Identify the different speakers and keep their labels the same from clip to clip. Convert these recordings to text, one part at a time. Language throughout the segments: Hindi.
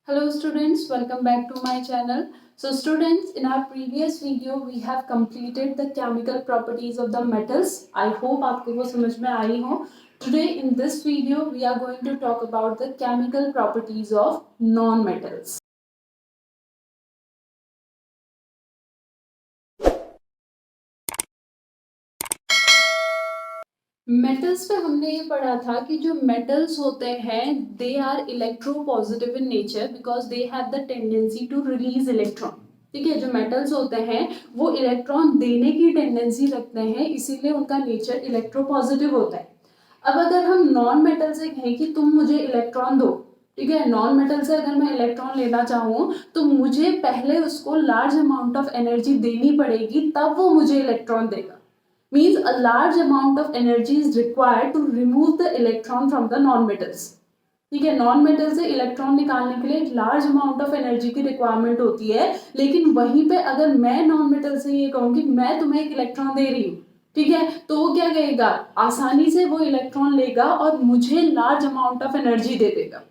Speaker 1: Hello students, welcome back to my channel. So students, in our previous video we have completed the chemical properties of the metals. I hope आपको वो समझ में आई हो. Today in this video we are going to talk about the chemical properties of non-metals. Metals पे हमने ये पढ़ा था कि जो मेटल्स होते हैं they are electropositive in nature because they have the tendency to release electron. ठीक है, जो मेटल्स होते हैं वो इलेक्ट्रॉन देने की टेंडेंसी रखते हैं, इसीलिए उनका नेचर इलेक्ट्रोपॉजिटिव होता है. अब अगर हम नॉन मेटल से कहें कि तुम मुझे इलेक्ट्रॉन दो, ठीक है, नॉन मेटल से अगर मैं इलेक्ट्रॉन लेना चाहूँ तो मुझे पहले उसको लार्ज अमाउंट ऑफ एनर्जी देनी पड़ेगी, तब वो मुझे इलेक्ट्रॉन देगा. Means a large amount of energy is required to remove the electron from the non-metals. ठीक है, नॉन मेटल से इलेक्ट्रॉन निकालने के लिए लार्ज अमाउंट ऑफ एनर्जी की रिक्वायरमेंट होती है. लेकिन वहीं पे अगर मैं नॉन मेटल से ये कहूँ कि मैं तुम्हें एक इलेक्ट्रॉन दे रही हूँ, ठीक है, तो वो क्या कहेगा, आसानी से वो इलेक्ट्रॉन लेगा और मुझे लार्ज अमाउंट ऑफ एनर्जी दे देगा.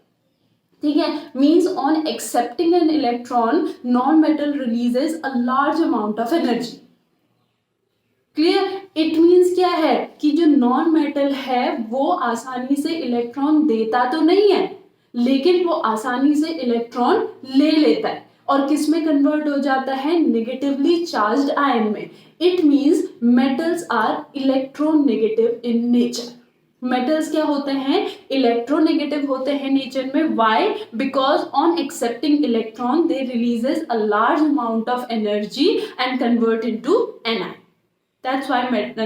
Speaker 1: ठीक है, means on accepting an electron non metal releases a large amount of energy. Clear. It means क्या है कि जो नॉन मेटल है वो आसानी से इलेक्ट्रॉन देता तो नहीं है, लेकिन वो आसानी से इलेक्ट्रॉन ले लेता है और किस में कन्वर्ट हो जाता है, नेगेटिवली चार्ज्ड आयन में. It means metals are electronegative in nature. Metals क्या होते हैं, इलेक्ट्रोनेगेटिव होते हैं नेचर में. Why? Because on accepting electron they releases a large amount of energy and convert into anion. That's why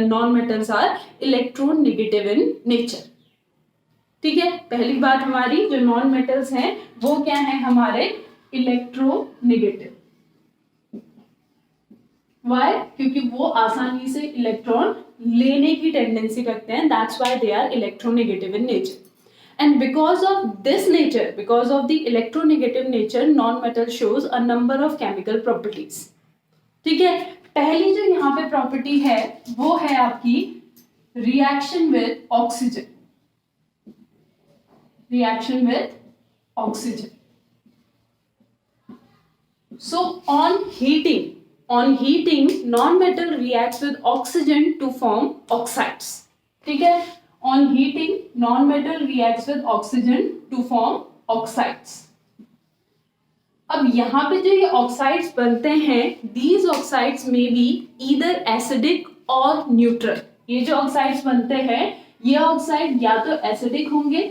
Speaker 1: non-metals are electronegative in nature. ठीक है, पहली बात हमारी जो नॉन मेटल्स हैं वो क्या है हमारे इलेक्ट्रोनेगेटिव. Why? क्योंकि वो आसानी से इलेक्ट्रॉन लेने की टेंडेंसी रखते हैं. That's why they are electronegative in nature. And because of this nature, because of the electronegative nature, non-metal shows a number of chemical properties. ठीक है, पहली जो यहाँ पे प्रॉपर्टी है वो है आपकी reaction with oxygen. Reaction with oxygen. So on heating non metal reacts with oxygen to form oxides. ठीक है, on heating non metal reacts with oxygen to form oxides. अब यहाँ पे जो ये ऑक्साइड्स बनते हैं, दीज ऑक्साइड्स में बी ईदर एसिडिक और न्यूट्रल. ये जो ऑक्साइड्स बनते हैं ये ऑक्साइड या तो एसिडिक होंगे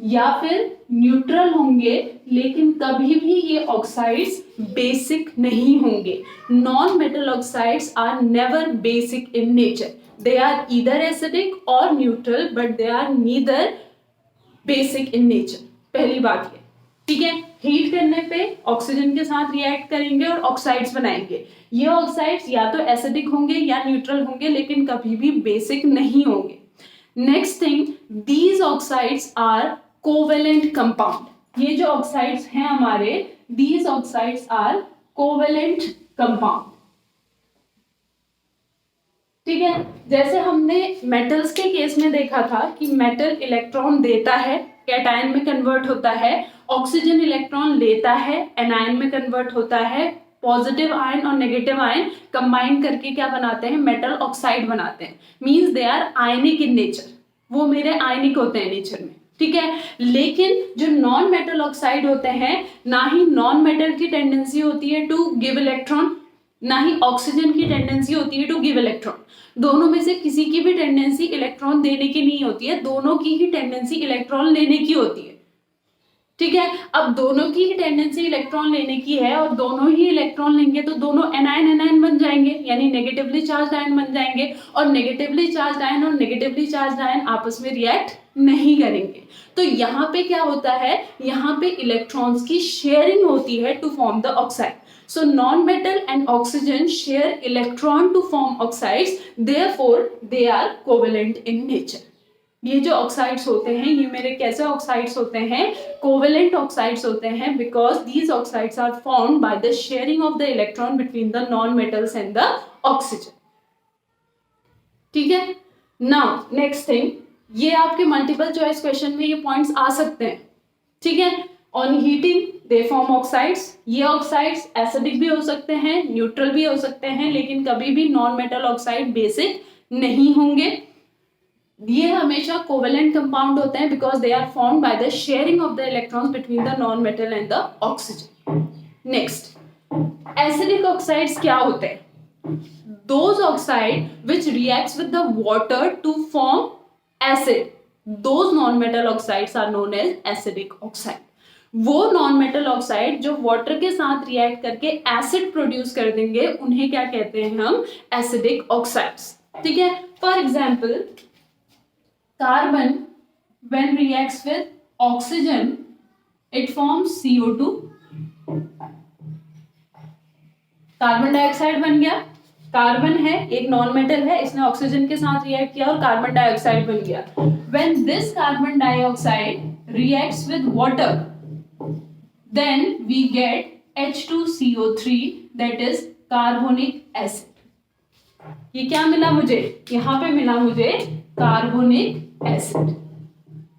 Speaker 1: या फिर न्यूट्रल होंगे, लेकिन कभी भी ये ऑक्साइड्स बेसिक नहीं होंगे. Non metal oxides are never basic in nature. They are either acidic और neutral but they are neither basic in nature. पहली बात ये. ठीक है, हीट करने पे ऑक्सीजन के साथ रिएक्ट करेंगे और ऑक्साइड्स बनाएंगे. ये ऑक्साइड्स या तो एसिडिक होंगे या न्यूट्रल होंगे, लेकिन कभी भी बेसिक नहीं होंगे. Next thing, these oxides are covalent compound. ये जो ऑक्साइड्स हैं हमारे, these oxides are covalent compound. ठीक है, जैसे हमने मेटल्स के केस में देखा था कि मेटल इलेक्ट्रॉन देता है, कैटायन में कन्वर्ट होता है. ऑक्सीजन इलेक्ट्रॉन लेता है, एनायन में कन्वर्ट होता है. पॉजिटिव आयन और नेगेटिव आयन कंबाइन करके क्या बनाते हैं, मेटल ऑक्साइड बनाते हैं. Means they are ionic in nature. वो मेरे आयनिक होते हैं नेचर में. ठीक है, लेकिन जो नॉन मेटल ऑक्साइड होते हैं, ना ही नॉन मेटल की टेंडेंसी होती है टू गिव इलेक्ट्रॉन, ना ही ऑक्सीजन की टेंडेंसी होती है टू गिव इलेक्ट्रॉन. दोनों में से किसी की भी टेंडेंसी इलेक्ट्रॉन देने की नहीं होती है, दोनों की ही टेंडेंसी इलेक्ट्रॉन लेने की होती है. ठीक है, अब दोनों की ही टेंडेंसी इलेक्ट्रॉन लेने की है और दोनों ही इलेक्ट्रॉन लेंगे तो दोनों एनायन एनायन बन जाएंगे, यानी नेगेटिवली चार्ज आयन बन जाएंगे. और नेगेटिवली चार्ज आयन और नेगेटिवली चार्ज आयन आपस में रिएक्ट नहीं करेंगे. तो यहाँ पे क्या होता है, यहाँ पे इलेक्ट्रॉन्स की शेयरिंग होती है to form the oxide. So non-metal and oxygen share electron to form oxides, therefore they are covalent in nature. ये जो ऑक्साइड्स होते हैं ये मेरे कैसे ऑक्साइड्स होते हैं, कोवेलेंट ऑक्साइड्स होते हैं, because these oxides are formed by the sharing of the electron between the non metals and the oxygen. ठीक है, नाउ नेक्स्ट थिंग, ये आपके मल्टीपल चॉइस क्वेश्चन में ये पॉइंट्स आ सकते हैं. ठीक है, on heating they form oxides. ये ऑक्साइड्स एसिडिक भी हो सकते हैं, न्यूट्रल भी हो सकते हैं, लेकिन कभी भी नॉन मेटल ऑक्साइड बेसिक नहीं होंगे। ये हमेशा कोवेलेंट कंपाउंड होते हैं because they are formed by the sharing of the electrons between the non metal and the oxygen. Next, acidic oxides क्या होते हैं? Those oxide which reacts with the water to form acid, those non-metal oxides are known as acidic oxide. वो नॉन मेटल ऑक्साइड जो वाटर के साथ रिएक्ट करके एसिड प्रोड्यूस कर देंगे उन्हें क्या कहते हैं हम? Acidic oxides. ठीक है, for example carbon when reacts with oxygen it forms CO2, carbon dioxide बन गया। कार्बन है, एक नॉन मेटल है, इसने ऑक्सीजन के साथ रिएक्ट किया और कार्बन डाइऑक्साइड बन गया। When this carbon dioxide reacts with water then we get H2CO3 that is carbonic acid. ये क्या मिला मुझे? यहां पे मिला मुझे carbonic acid.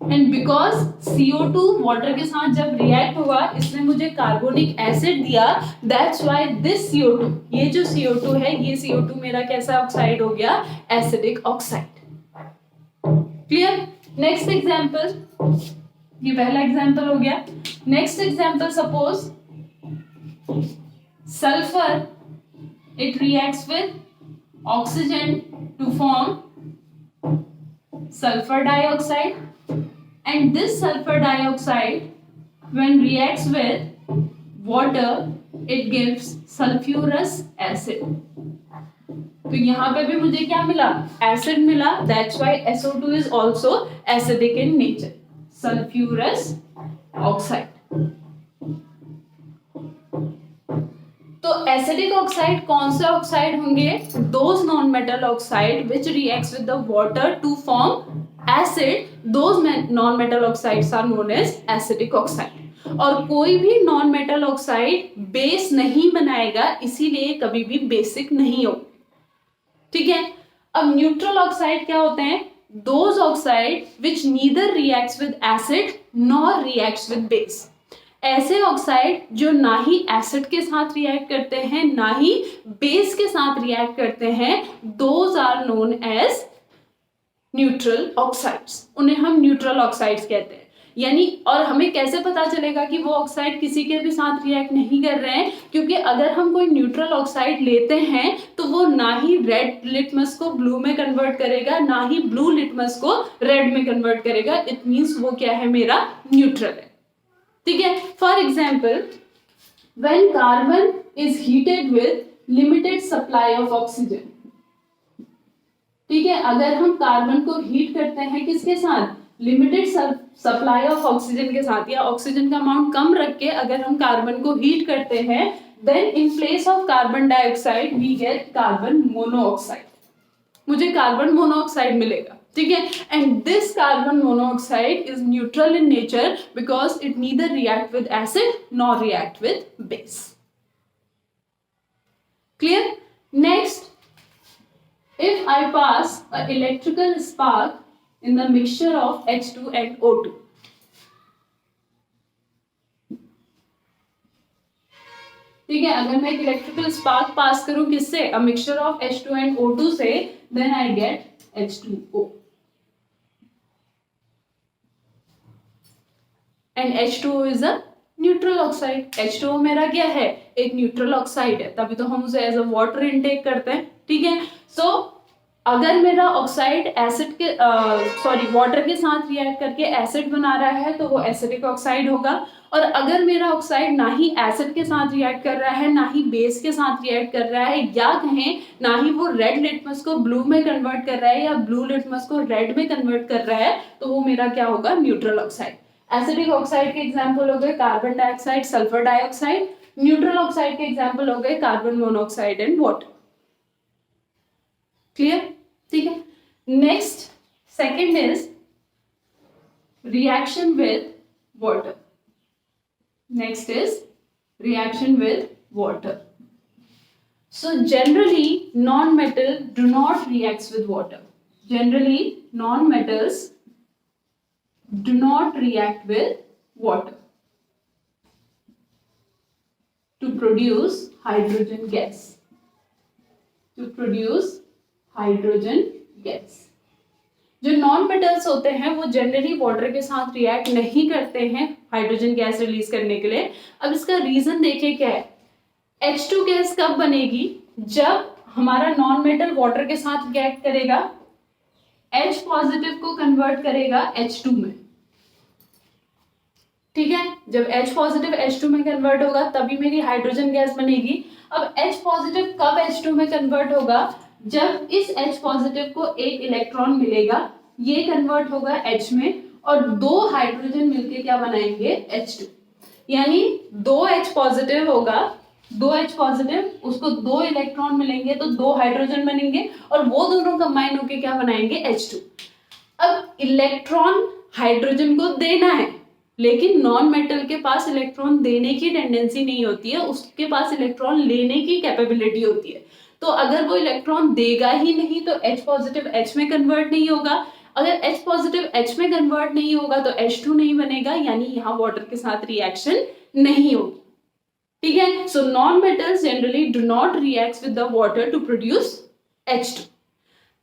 Speaker 1: And because CO2 water के साथ जब रिएक्ट हुआ इसने मुझे कार्बोनिक एसिड दिया, दैट्स व्हाई दिस CO2, ये जो CO2 है ये CO2 मेरा कैसा ऑक्साइड हो गया? Acidic oxide. Clear? Next example, ये पहला एग्जांपल हो गया। Next example, suppose sulphur it reacts with oxygen to form sulfur dioxide, and this sulfur dioxide when reacts with water it gives sulfurous acid। तो यहाँ पे भी मुझे क्या मिला? एसिड मिला, that's why SO2 is also acidic in nature, sulfurous oxide। तो एसिडिक ऑक्साइड कौन से ऑक्साइड होंगे? Those non metal oxide which reacts with the water to form acid, those non metal oxides are known as acidic oxide. और कोई भी नॉन मेटल ऑक्साइड बेस नहीं बनाएगा, इसीलिए कभी भी बेसिक नहीं हो। ठीक है, अब न्यूट्रल ऑक्साइड क्या होते हैं? Those oxide which neither reacts with acid nor reacts with base. ऐसे ऑक्साइड जो ना ही एसिड के साथ रिएक्ट करते हैं ना ही बेस के साथ रिएक्ट करते हैं, those are known as neutral oxides. उन्हें हम न्यूट्रल ऑक्साइड्स कहते हैं। यानी और हमें कैसे पता चलेगा कि वो ऑक्साइड किसी के भी साथ रिएक्ट नहीं कर रहे हैं? क्योंकि अगर हम कोई न्यूट्रल ऑक्साइड लेते हैं तो वो ना ही रेड लिटमस को ब्लू में कन्वर्ट करेगा ना ही ब्लू लिटमस को रेड में कन्वर्ट करेगा। इट मीन्स वो क्या है? मेरा न्यूट्रल है। ठीक है, for example when carbon is heated with limited supply of oxygen. ठीक है, अगर हम कार्बन को हीट करते हैं किसके साथ? लिमिटेड सप्लाई ऑफ ऑक्सीजन के साथ, या ऑक्सीजन का अमाउंट कम रख के अगर हम कार्बन को हीट करते हैं, then in place of carbon dioxide we get carbon monoxide. मुझे कार्बन मोनोऑक्साइड मिलेगा। ठीक है, and this carbon monoxide is neutral in nature because it neither react with acid nor react with base. Clear? Next, if I pass an electrical spark in the mixture of H2 and O2, ठीक है, अगर मैं एक इलेक्ट्रिकल स्पार्क पास करूं किससे? A mixture of H2 and O2 से, then I get H2O, and H2O is a neutral oxide. H2O मेरा क्या है? एक न्यूट्रल ऑक्साइड है, तभी तो हम उसे एज अ वाटर इनटेक करते हैं। ठीक है, सो अगर मेरा ऑक्साइड एसिड के वाटर के साथ रिएक्ट करके एसिड बना रहा है तो वो एसिडिक ऑक्साइड होगा। और अगर मेरा ऑक्साइड ना ही एसिड के साथ रिएक्ट कर रहा है ना ही बेस के साथ रिएक्ट कर रहा है, या कहें ना ही वो रेड लिटमस को ब्लू में कन्वर्ट कर रहा है या ब्लू लिटमस को रेड में कन्वर्ट कर रहा है, तो वो मेरा क्या होगा? Neutral oxide. एसिडिक ऑक्साइड के एग्जाम्पल हो गए carbon dioxide, sulphur dioxide. Neutral oxide के एग्जाम्पल हो गए carbon monoxide and water. Clear? ठीक है, next second is reaction with water. Next is reaction with water. So generally non metal do not react with water. Generally non metals do not react with water. produce hydrogen gas. To produce hydrogen gas. जो नॉन मेटल्स होते हैं वो जनरली वाटर के साथ रिएक्ट नहीं करते हैं हाइड्रोजन गैस रिलीज करने के लिए. अब इसका रीजन देखिए क्या है. H2 गैस कब बनेगी? जब हमारा नॉन मेटल वाटर के साथ रिएक्ट करेगा, H पॉजिटिव को कन्वर्ट करेगा H2 में. ठीक है, जब H पॉजिटिव H2 में कन्वर्ट होगा तभी मेरी हाइड्रोजन गैस बनेगी. अब H पॉजिटिव कब H2 में कन्वर्ट होगा? जब इस H पॉजिटिव को एक इलेक्ट्रॉन मिलेगा, ये कन्वर्ट होगा H में और दो हाइड्रोजन मिलके क्या बनाएंगे? H2. यानी 2H पॉजिटिव होगा, 2H पॉजिटिव, उसको दो इलेक्ट्रॉन मिलेंगे तो दो हाइड्रोजन बनेंगे और वो दोनों कंबाइन होके क्या बनाएंगे? H2. अब इलेक्ट्रॉन हाइड्रोजन को देना है, लेकिन नॉन मेटल के पास इलेक्ट्रॉन देने की टेंडेंसी नहीं होती है, उसके पास इलेक्ट्रॉन लेने की कैपेबिलिटी होती है. तो अगर वो इलेक्ट्रॉन देगा ही नहीं तो H पॉजिटिव H में कन्वर्ट नहीं होगा. अगर H पॉजिटिव H में कन्वर्ट नहीं होगा तो H2 नहीं बनेगा, यानी यहाँ वाटर के साथ रिएक्शन नहीं होगी. ठीक है, so non metals generally do not react with the water to produce H2.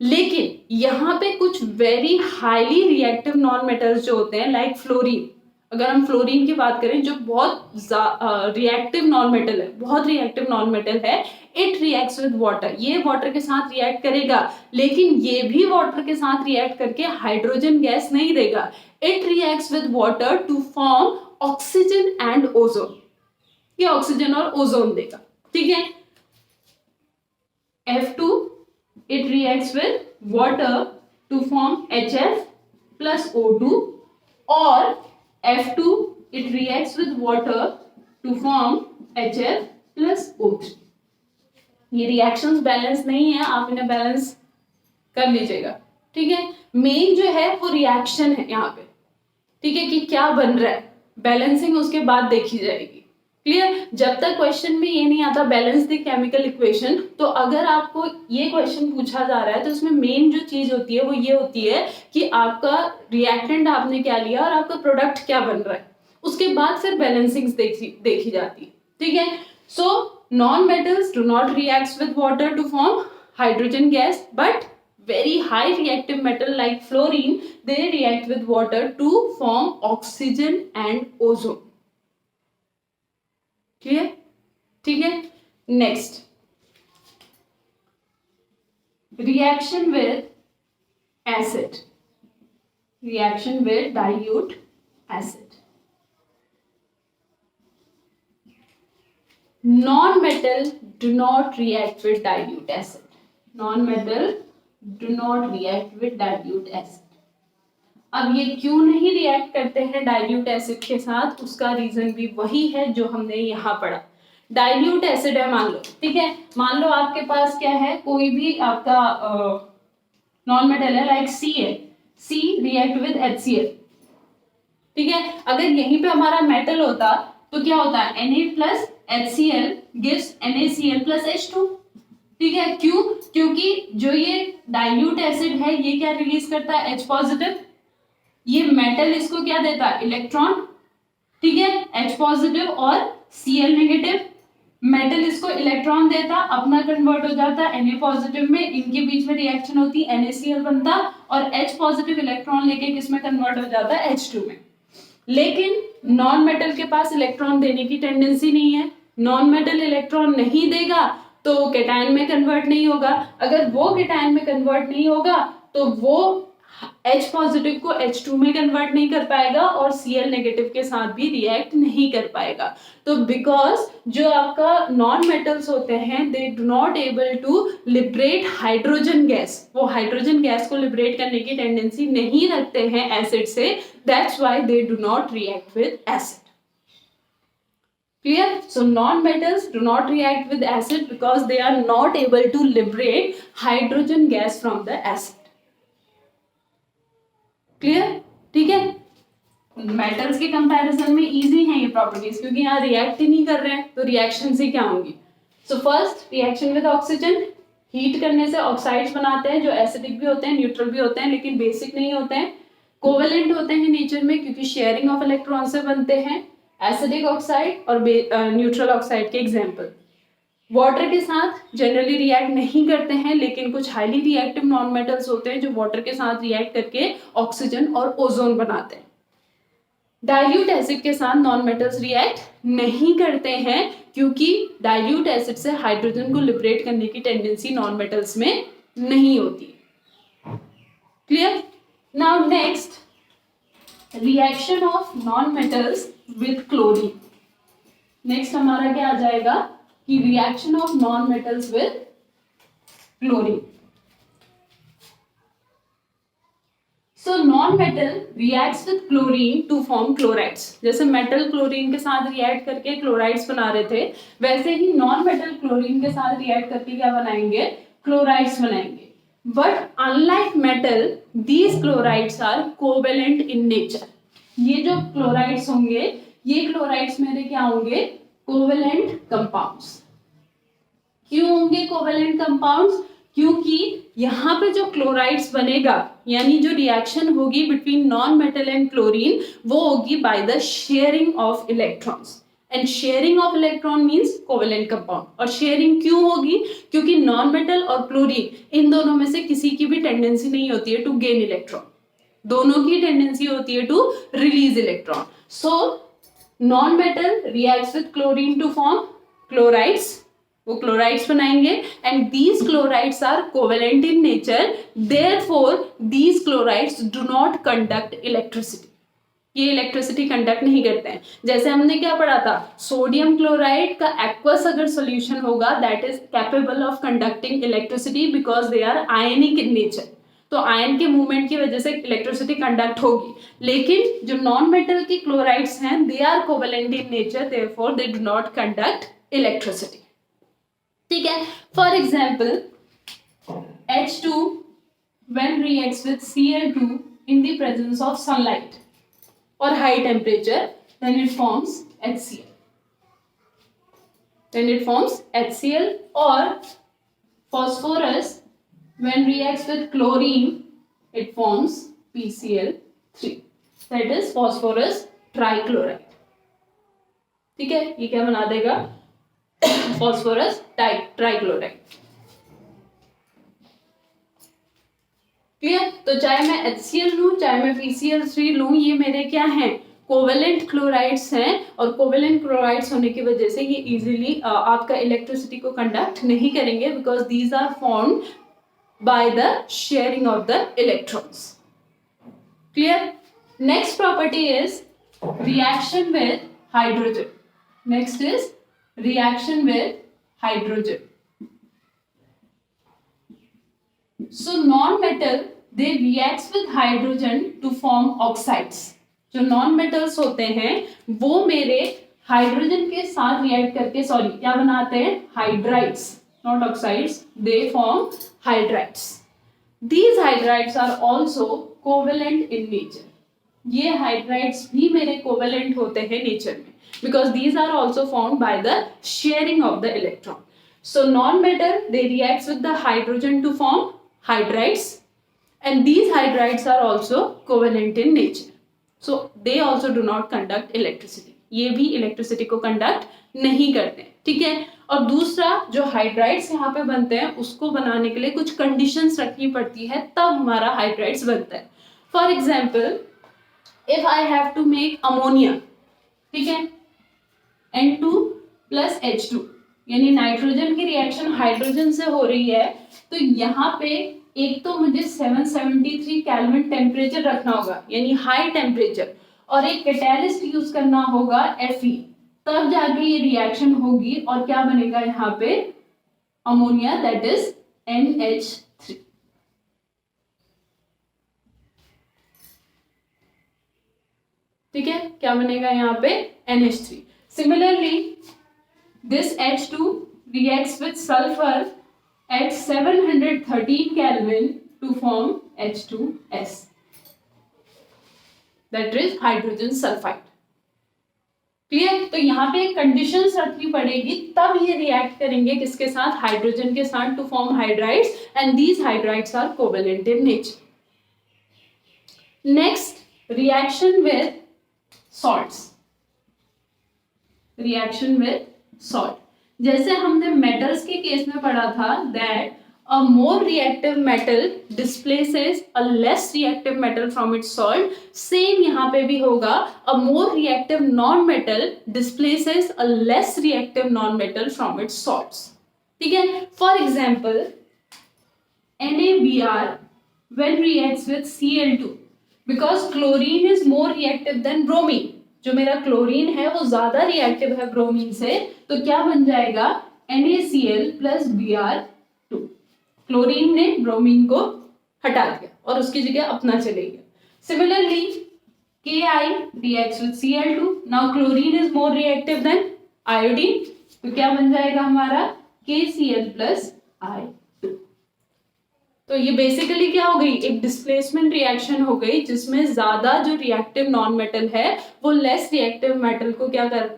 Speaker 1: लेकिन यहाँ पे कुछ very highly reactive non metals जो होते हैं, लाइक फ्लोरीन. अगर हम फ्लोरीन की बात करें जो बहुत रिएक्टिव नॉन मेटल है, बहुत रिएक्टिव नॉन मेटल है, इट रिएक्ट्स विद वाटर. ये वाटर के साथ रिएक्ट करेगा, लेकिन ये भी वाटर के साथ रिएक्ट करके हाइड्रोजन गैस नहीं देगा. It reacts with water to form oxygen and ozone. ये ऑक्सीजन और ओजोन देगा. ठीक है, F2 it reacts with water to form HF plus O2, और F2 it reacts with water to form HF plus O3. ये रिएक्शंस बैलेंस नहीं है, आप इन्हें बैलेंस कर लीजिएगा. ठीक है, मेन जो है वो रिएक्शन है यहाँ पे. ठीक है, कि क्या बन रहा है, बैलेंसिंग उसके बाद देखी जाएगी. क्लियर? जब तक क्वेश्चन में ये नहीं आता बैलेंस द केमिकल इक्वेशन, तो अगर आपको ये क्वेश्चन पूछा जा रहा है तो उसमें मेन जो चीज होती है वो ये होती है कि आपका रिएक्टेंट आपने क्या लिया और आपका प्रोडक्ट क्या बन रहा है. उसके बाद फिर बैलेंसिंग देखी जाती है. ठीक है, so non metals do not react with water to form hydrogen gas, but very high reactive metal like fluorine, they react with water to form oxygen and ozone. Clear? ठीक है, next reaction with acid. Reaction with dilute acid. Non metal do not react with dilute acid. Non metal do not react with dilute acid. अब ये क्यों नहीं रिएक्ट करते हैं डाइल्यूट एसिड के साथ, उसका रीजन भी वही है जो हमने यहाँ पढ़ा. डाइल्यूट एसिड है मान लो. ठीक है, मान लो आपके पास क्या है, कोई भी आपका नॉन मेटल है लाइक सी है. सी रिएक्ट विद HCl. ठीक है, अगर यहीं पे हमारा मेटल होता तो क्या होता है, Na plus HCl gives NaCl plus H2. ठीक है, क्यों? क्योंकि जो ये डाइल्यूट एसिड है ये क्या रिलीज करता है? H positive. ये मेटल इसको क्या देता है? इलेक्ट्रॉन. ठीक है, H पॉजिटिव और Cl नेगेटिव. मेटल इसको इलेक्ट्रॉन देता, अपना कन्वर्ट हो जाता Na पॉजिटिव में, इनके बीच में रिएक्शन होती, NaCl बनता और H पॉजिटिव इलेक्ट्रॉन लेके किस में कन्वर्ट हो जाता है? H2 में. लेकिन नॉन मेटल के पास इलेक्ट्रॉन देने की टेंडेंसी नहीं है. नॉन मेटल इलेक्ट्रॉन नहीं देगा तो केटायन में कन्वर्ट नहीं होगा. अगर वो केटायन में कन्वर्ट नहीं होगा तो वो H पॉजिटिव को H2 में कन्वर्ट नहीं कर पाएगा और Cl नेगेटिव के साथ भी रिएक्ट नहीं कर पाएगा. तो बिकॉज जो आपका नॉन मेटल्स होते हैं they do not able to liberate hydrogen gas, वो हाइड्रोजन गैस को लिबरेट करने की टेंडेंसी नहीं रखते हैं एसिड से. That's why they do not react with acid. Clear? So non-metals do not react with acid because they are not able to liberate hydrogen gas from the acid. Clear? ठीक है, मेटल्स के कंपैरिजन में इजी है ये प्रॉपर्टीज क्योंकि यहाँ रिएक्ट ही नहीं कर रहे हैं तो रिएक्शन से क्या होंगी. So first reaction with oxygen, heat करने से ऑक्साइड्स बनाते हैं जो एसिडिक भी होते हैं, न्यूट्रल भी होते हैं, लेकिन बेसिक नहीं होते हैं. कोवेलेंट होते हैं नेचर में क्योंकि शेयरिंग ऑफ इलेक्ट्रॉन से बनते हैं. एसिडिक ऑक्साइड और न्यूट्रल ऑक्साइड के एग्जाम्पल। वाटर के साथ जनरली रिएक्ट नहीं करते हैं, लेकिन कुछ हाईली रिएक्टिव नॉन मेटल्स होते हैं जो वाटर के साथ रिएक्ट करके ऑक्सीजन और ओजोन बनाते हैं। डाइल्यूट एसिड के साथ नॉन मेटल्स रिएक्ट नहीं करते हैं क्योंकि डाइल्यूट एसिड से हाइड्रोजन को लिबरेट करने की टेंडेंसी नॉन मेटल्स में नहीं होती। Clear? Now next, reaction of non metals with chlorine. Next हमारा क्या आ जाएगा कि reaction of non metals with chlorine. So non metal reacts with chlorine to form chlorides. जैसे मेटल क्लोरीन के साथ रिएक्ट करके क्लोराइड्स बना रहे थे, वैसे ही नॉन मेटल क्लोरीन के साथ रिएक्ट करके क्या बनाएंगे? क्लोराइड्स बनाएंगे। But unlike metal, these chlorides are covalent in nature. ये जो क्लोराइड्स होंगे, ये क्लोराइड्स मेरे क्या होंगे? Covalent compounds. क्यों होंगे कोवेलेंट कंपाउंड्स? क्योंकि यहाँ पे जो क्लोराइड्स बनेगा, यानी जो रिएक्शन होगी between non metal and chlorine, वो होगी bye the sharing of electrons. And sharing of electron means covalent compound. और शेयरिंग क्यों होगी? क्योंकि नॉन मेटल और क्लोरीन इन दोनों में से किसी की भी टेंडेंसी नहीं होती है टू गेन इलेक्ट्रॉन, दोनों की टेंडेंसी होती है to release electron. So non metal reacts with chlorine to form chlorides, वो क्लोराइड्स बनाएंगे and these chlorides are covalent in nature, therefore these chlorides do not conduct electricity. ये इलेक्ट्रिसिटी कंडक्ट नहीं करते हैं। जैसे हमने क्या पढ़ा था, सोडियम क्लोराइड का एक्वस अगर सॉल्यूशन होगा that is capable of conducting electricity because they are ionic in nature. तो आयन के मूवमेंट की वजह से इलेक्ट्रिसिटी कंडक्ट होगी। लेकिन जो नॉन मेटल की क्लोराइड्स हैं, they are covalent in nature, therefore they do not conduct electricity. ठीक है? For example H2 when reacts with Cl2 in the presence of sunlight or high temperature, then it forms HCl. Or phosphorus when reacts with chlorine, it forms PCl3. That is phosphorus trichloride. ठीक है? ये क्या बना देगा? Phosphorus trichloride. क्लियर? तो चाहे मैं HCl लूं, चाहे मैं PCl3 लूं, ये मेरे क्या हैं? कोवेलेंट क्लोराइड्स हैं। और कोवेलेंट क्लोराइड्स होने की वजह से ये इजीली आपका इलेक्ट्रिसिटी को कंडक्ट नहीं करेंगे because these are formed by the sharing of the electrons. Clear? Next property is reaction with hydrogen. Next is reaction with hydrogen. So non-metal they reacts with hydrogen to form oxides. जो non metals होते हैं वो मेरे हाइड्रोजन के साथ रिएक्ट करके क्या बनाते हैं? Hydrides, not oxides, they form hydrides. These hydrides are also covalent in nature. ये हाइड्राइड्स भी मेरे कोवेलेंट होते हैं नेचर में because these are also formed by the sharing of the electron. So non-metal they reacts with the hydrogen to form hydrides and these hydrides are also covalent in nature. So they also do not conduct electricity. ये भी इलेक्ट्रिसिटी को कंडक्ट नहीं करते हैं। ठीक है? और दूसरा जो हाइड्राइड्स यहाँ पे बनते हैं उसको बनाने के लिए कुछ कंडीशंस रखनी पड़ती है, तब हमारा हाइड्राइड्स बनता है। For example if I have to make ammonia, ठीक है, N2 प्लस H2 यानी नाइट्रोजन की रिएक्शन हाइड्रोजन से हो रही है, तो यहाँ पे एक तो मुझे 773 केल्विन टेम्परेचर रखना होगा यानी हाई टेम्परेचर, और एक कैटालिस्ट यूज करना होगा Fe, तब जाके ये रिएक्शन होगी और क्या बनेगा यहाँ पे? Ammonia, that is NH3। ठीक है? क्या बनेगा यहाँ पे? NH3। Similarly, this H2 reacts with sulfur at 713 Kelvin to form H2S. That is hydrogen sulfide. Clear? तो यहाँ पे कंडीशंस रखनी पड़ेगी, तब ये रिएक्ट करेंगे किसके साथ? हाइड्रोजन के साथ to form hydrides and these hydrides are covalent in nature. Next, reaction with salts. Reaction with salt. जैसे हमने मेटल्स के केस में पढ़ा था that a more reactive metal displaces a less reactive metal from its salt, same यहाँ पे भी होगा, a more reactive non-metal displaces a less reactive non-metal from its salts। ठीक है, for example NaBr when reacts with Cl2 because chlorine is more reactive than bromine, जो मेरा क्लोरीन है वो ज्यादा रिएक्टिव है ब्रोमीन से, तो क्या बन जाएगा NaCl plus Br2। क्लोरीन ने ब्रोमीन को हटा दिया और उसकी जगह अपना चले गया। Similarly Ki reacts with Cl2, now chlorine is more reactive than iodine, तो क्या बन जाएगा हमारा KCl plus I2। तो ये बेसिकली क्या हो गई, एक डिस्प्लेसमेंट रिएक्शन हो गई जिसमें ज्यादा जो रिएक्टिव नॉन मेटल है वो लेस रिएक्टिव मेटल को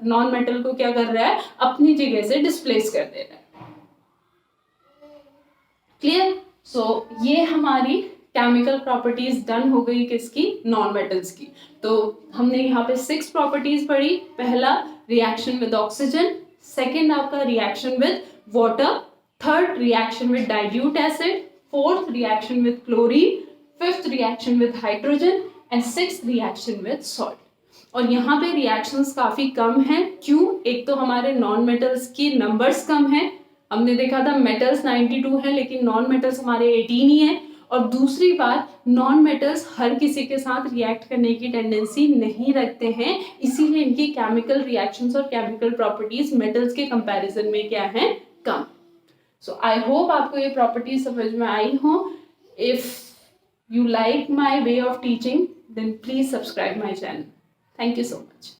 Speaker 1: नॉन मेटल को क्या कर रहा है, अपनी जगह से डिस्प्लेस कर दे रहा है। क्लियर? सो ये हमारी केमिकल प्रॉपर्टीज डन हो गई किसकी, नॉन मेटल्स की। तो हमने यहाँ पे 6 प्रॉपर्टीज पढ़ी। पहला रिएक्शन विद ऑक्सीजन, सेकेंड आपका reaction with water, third reaction with dilute acid, fourth reaction with chlorine, fifth reaction with hydrogen and sixth reaction with salt. और यहाँ पे रिएक्शंस काफी कम हैं। क्यों? एक तो हमारे नॉन मेटल्स की नंबर्स कम हैं, हमने देखा था मेटल्स 92 है लेकिन नॉन मेटल्स हमारे 18 ही है। और दूसरी बात, नॉन मेटल्स हर किसी के साथ रिएक्ट करने की टेंडेंसी नहीं रखते हैं, इसीलिए इनकी केमिकल रिएक्शंस और केमिकल प्रॉपर्टीज मेटल्स के कंपैरिजन में क्या है, कम। सो आई होप आपको ये प्रॉपर्टीज समझ में आई हो। If you like my way of teaching then please subscribe my channel. Thank you so much.